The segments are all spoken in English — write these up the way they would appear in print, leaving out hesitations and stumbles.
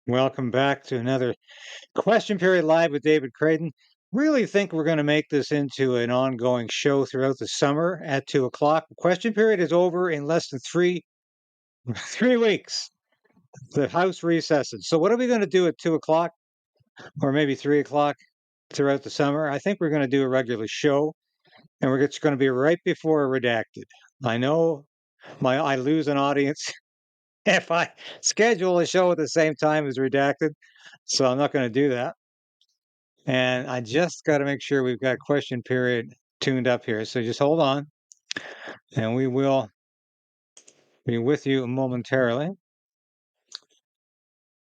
Welcome back to another question period live with David Crayden. Really think we're going to make this into an ongoing show throughout the summer at 2 o'clock. Question period is over in less than three weeks. The house recesses. So what are we going to do at 2 o'clock or maybe 3 o'clock throughout the summer? I think we're going to do a regular show, and it's going to be right before Redacted. I know I lose an audience if I schedule a show at the same time as Redacted, so I'm not going to do that. And I just got to make sure we've got question period tuned up here. So just hold on, and we will be with you momentarily.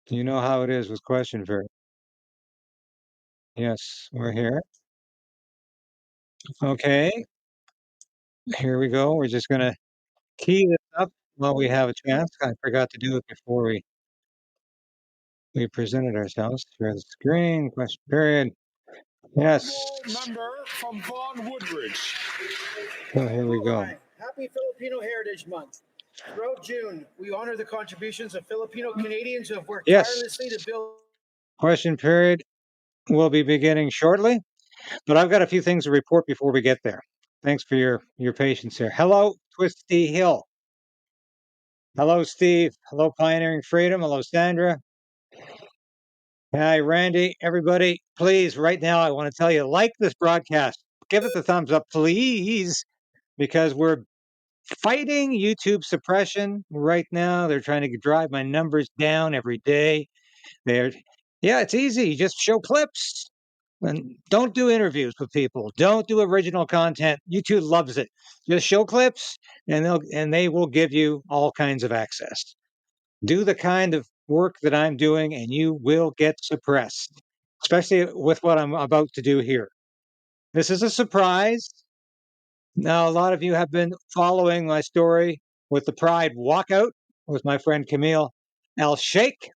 You know how it is with question period. Yes, we're here. Okay, here we go. We're just going to key this up while we have a chance. I forgot to do it before we presented ourselves. Share the screen, question period. Yes. Member from Vaughan Woodbridge. So here we go. Hi. Happy Filipino Heritage Month. Throughout June, we honor the contributions of Filipino Canadians who have worked tirelessly to build. Question period will be beginning shortly, but I've got a few things to report before we get there. Thanks for your patience here. Hello, Twisty Hill. Hello, Steve. Hello, Pioneering Freedom. Hello, Sandra. Hi, Randy. Everybody, please, right now, I want to tell you, like this broadcast. Give it the thumbs up, please, because we're fighting YouTube suppression right now. They're trying to drive my numbers down every day. Yeah, it's easy. Just show clips and don't do interviews with people. Don't do original content. YouTube loves it. Just show clips, and they will give you all kinds of access. Do the kind of work that I'm doing, and you will get suppressed, especially with what I'm about to do here. This is a surprise. Now, a lot of you have been following my story with the Pride walkout with my friend Camille Al Sheikh.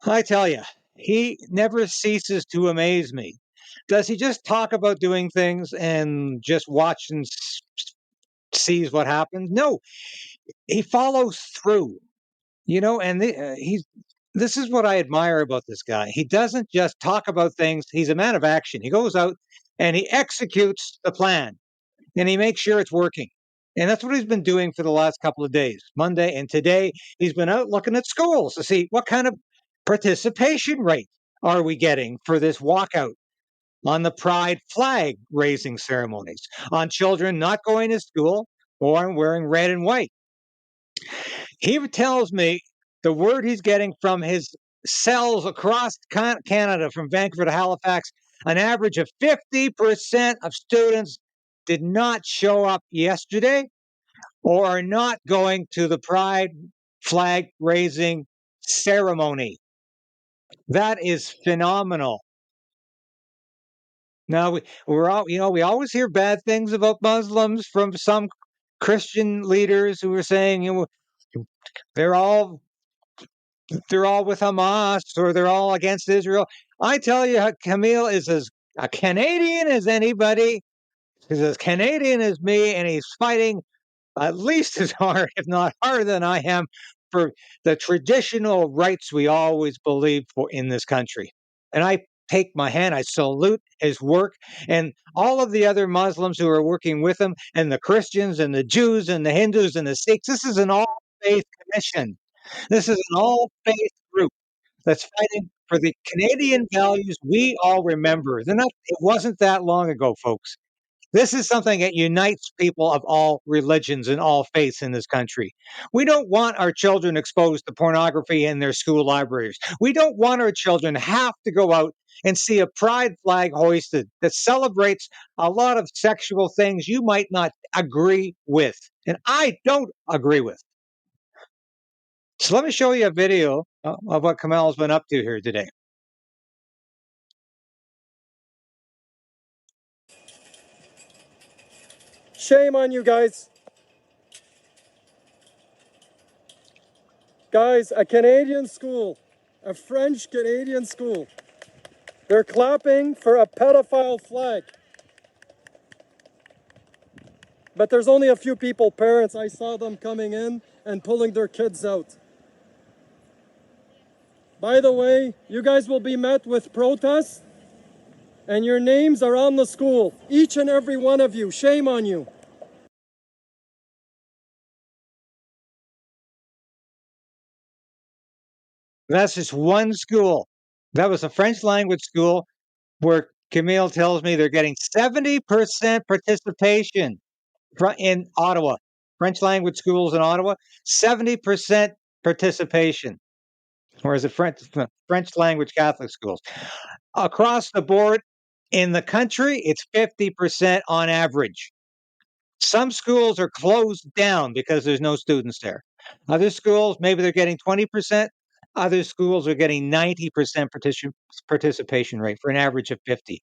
I tell you, he never ceases to amaze me. Does he just talk about doing things and just watch and sees what happens? No, he follows through. And this is what I admire about this guy. He doesn't just talk about things. He's a man of action. He goes out and he executes the plan, and he makes sure it's working. And that's what he's been doing for the last couple of days. Monday and today, he's been out looking at schools to see what kind of participation rate are we getting for this walkout on the pride flag raising ceremonies, on children not going to school or wearing red and white. He tells me the word he's getting from his cells across Canada, from Vancouver to Halifax, an average of 50% of students did not show up yesterday or are not going to the pride flag raising ceremony. That is phenomenal. Now we always hear bad things about Muslims from some Christian leaders who are saying they're all with Hamas or they're all against Israel. I tell you, Camille is as a Canadian as anybody. He's as Canadian as me, and he's fighting at least as hard, if not harder than I am, for the traditional rights we always believed for in this country. And I take my hand, I salute his work, and all of the other Muslims who are working with him, and the Christians and the Jews and the Hindus and the Sikhs. This is an all-faith commission. This is an all-faith group that's fighting for the Canadian values we all remember. It wasn't that long ago, folks. This is something that unites people of all religions and all faiths in this country. We don't want our children exposed to pornography in their school libraries. We don't want our children to have to go out and see a pride flag hoisted that celebrates a lot of sexual things you might not agree with. And I don't agree with. So let me show you a video of what Kamal's been up to here today. Shame on you guys. Guys, a Canadian school, a French Canadian school, they're clapping for a pedophile flag. But there's only a few people, parents, I saw them coming in and pulling their kids out. By the way, you guys will be met with protests, and your names are on the school. Each and every one of you. Shame on you. That's just one school. That was a French language school where Camille tells me they're getting 70% participation in Ottawa. French language schools in Ottawa, 70% participation. Whereas the French language Catholic schools. Across the board in the country, it's 50% on average. Some schools are closed down because there's no students there. Other schools, maybe they're getting 20%. Other schools are getting 90% participation rate for an average of 50.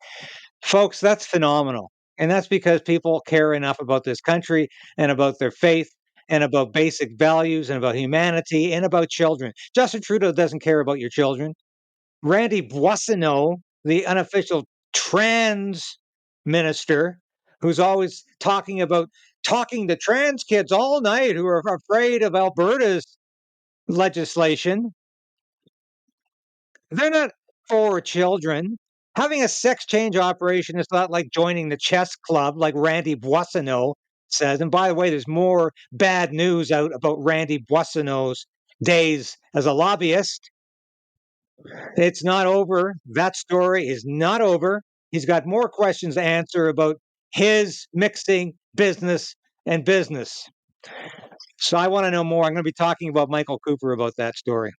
Folks, that's phenomenal. And that's because people care enough about this country and about their faith and about basic values and about humanity and about children. Justin Trudeau doesn't care about your children. Randy Boissonneau, the unofficial trans minister, who's always talking to trans kids all night who are afraid of Alberta's legislation. They're not for children. Having a sex change operation is not like joining the chess club, like Randy Boissonneau says. And by the way, there's more bad news out about Randy Boissonneau's days as a lobbyist. It's not over. That story is not over. He's got more questions to answer about his mixing business and business. So I want to know more. I'm going to be talking about Michael Cooper about that story.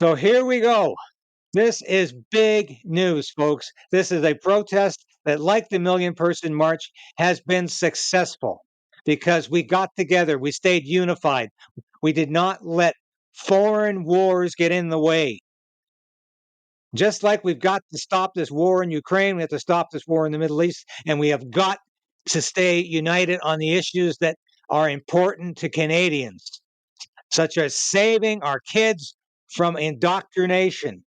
So here we go. This is big news, folks. This is a protest that, like the Million Person March, has been successful because we got together, we stayed unified, we did not let foreign wars get in the way. Just like we've got to stop this war in Ukraine, we have to stop this war in the Middle East, and we have got to stay united on the issues that are important to Canadians, such as saving our kids from indoctrination,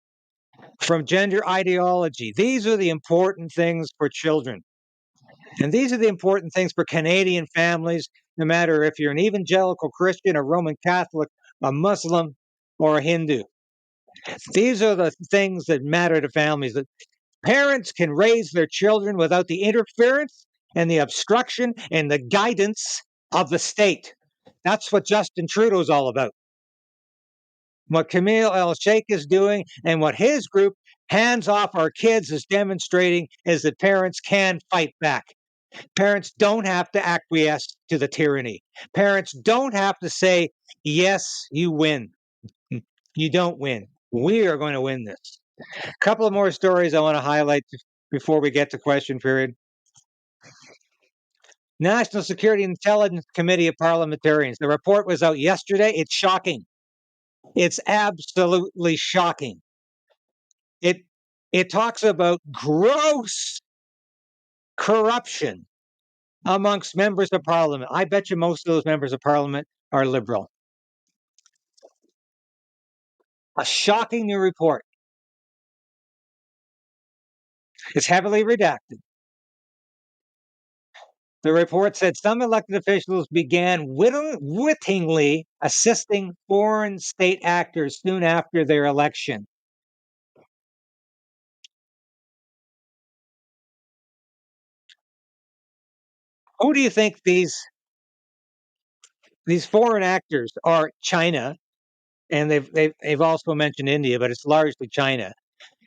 from gender ideology. These are the important things for children. And these are the important things for Canadian families, no matter if you're an evangelical Christian, a Roman Catholic, a Muslim, or a Hindu. These are the things that matter to families. That parents can raise their children without the interference and the obstruction and the guidance of the state. That's what Justin Trudeau's all about. What Camille El Sheikh is doing and what his group, Hands Off Our Kids, is demonstrating is that parents can fight back. Parents don't have to acquiesce to the tyranny. Parents don't have to say, yes, you win. You don't win. We are going to win this. A couple of more stories I want to highlight before we get to question period. National Security Intelligence Committee of Parliamentarians. The report was out yesterday. It's shocking. It's absolutely shocking. It talks about gross corruption amongst members of parliament. I bet you most of those members of parliament are liberal. A shocking new report. It's heavily redacted. The report said some elected officials began wittingly assisting foreign state actors soon after their election. Who do you think these foreign actors are? China, and they've also mentioned India, but it's largely China.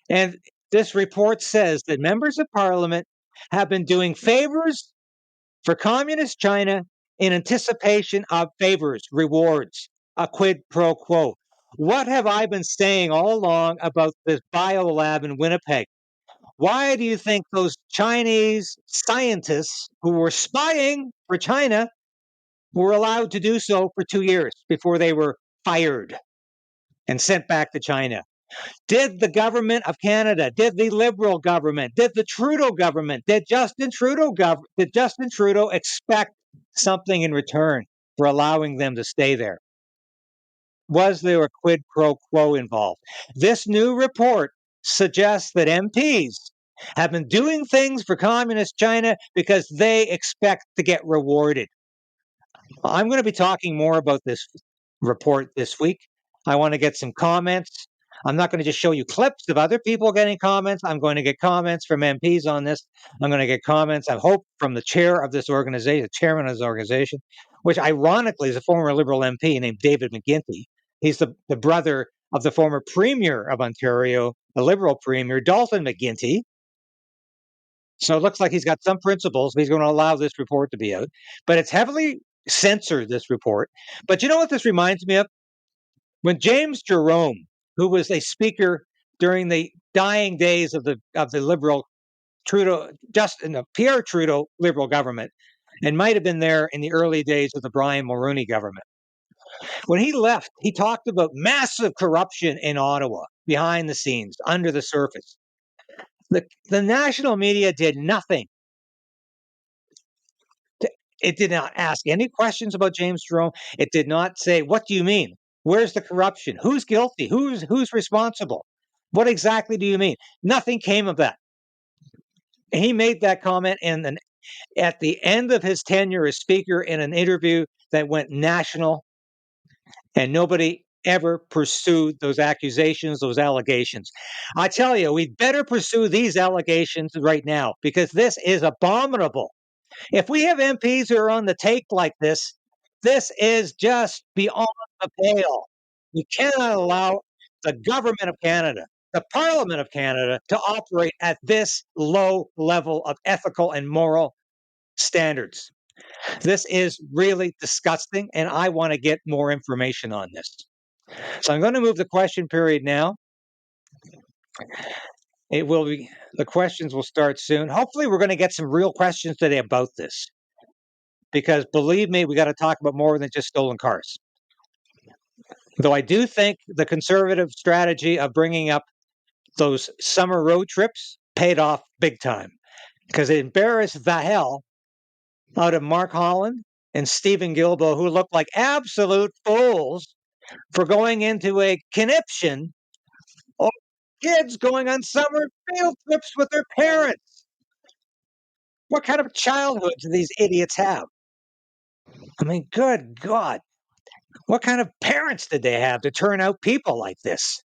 And this report says that members of parliament have been doing favors for communist China in anticipation of favors, rewards, a quid pro quo. What have I been saying all along about this biolab in Winnipeg? Why do you think those Chinese scientists who were spying for China were allowed to do so for 2 years before they were fired and sent back to China? Did the government of Canada, did the Liberal government, did the Trudeau government, did Justin Trudeau expect something in return for allowing them to stay there? Was there a quid pro quo involved? This new report suggests that MPs have been doing things for communist China because they expect to get rewarded. I'm going to be talking more about this report this week. I want to get some comments. I'm not going to just show you clips of other people getting comments. I'm going to get comments from MPs on this. I'm going to get comments, I hope, from the chair of this organization, the chairman of this organization, which ironically is a former Liberal MP named David McGuinty. He's the brother of the former Premier of Ontario, the Liberal Premier, Dalton McGuinty. So it looks like he's got some principles, but he's going to allow this report to be out. But it's heavily censored, this report. But you know what this reminds me of? When James Jerome, who was a speaker during the dying days of the Liberal Trudeau, just in the Pierre Trudeau Liberal government, and might have been there in the early days of the Brian Mulroney government. When he left, he talked about massive corruption in Ottawa, behind the scenes, under the surface. The national media did nothing. It did not ask any questions about James Jerome. It did not say, what do you mean? Where's the corruption? Who's guilty? Who's responsible? What exactly do you mean? Nothing came of that. He made that comment at the end of his tenure as speaker in an interview that went national, and nobody ever pursued those accusations, those allegations. I tell you, we better pursue these allegations right now, because this is abominable. If we have MPs who are on the take like this is just beyond the pale. You cannot allow the government of Canada, the Parliament of Canada, to operate at this low level of ethical and moral standards. This is really disgusting, and I want to get more information on this. So I'm going to move the question period now. The questions will start soon. Hopefully, we're going to get some real questions today about this, because believe me, we got to talk about more than just stolen cars. Though I do think the Conservative strategy of bringing up those summer road trips paid off big time, because it embarrassed the hell out of Mark Holland and Stephen Guilbeault, who looked like absolute fools for going into a conniption of kids going on summer field trips with their parents. What kind of childhood do these idiots have? I mean, good God. What kind of parents did they have to turn out people like this?